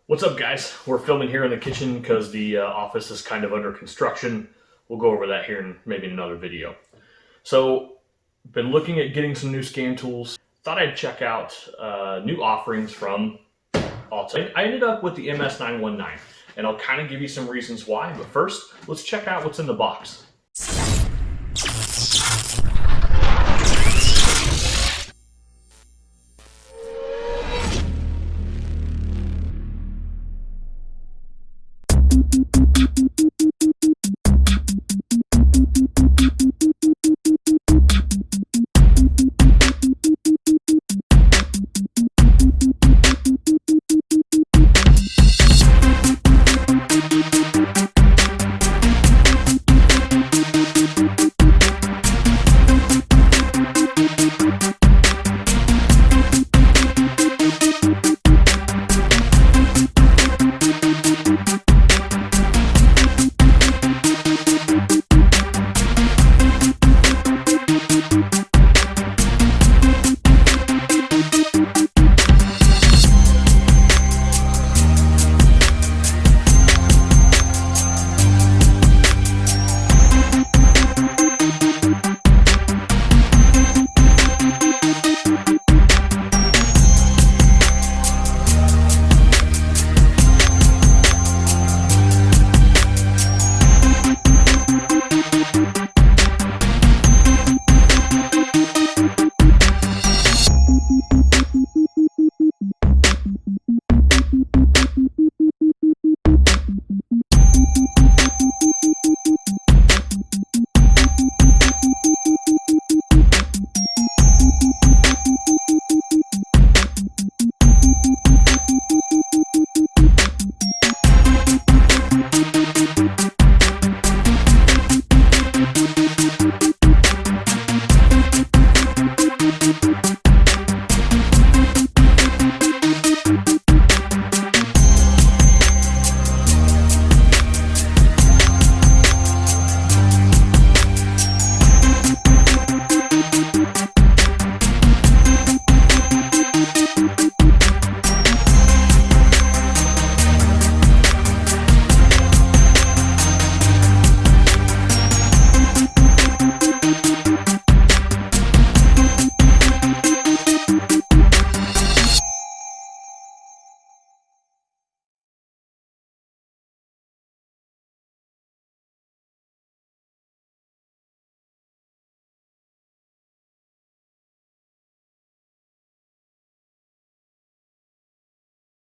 What's up, guys? We're filming here in the kitchen because the office is kind of under construction. We'll go over that here in maybe another video. So, been looking at getting some new scan tools. Thought I'd check out new offerings from Autel. I ended up with the MS919, and I'll kind of give you some reasons why. But first, let's check out what's in the box.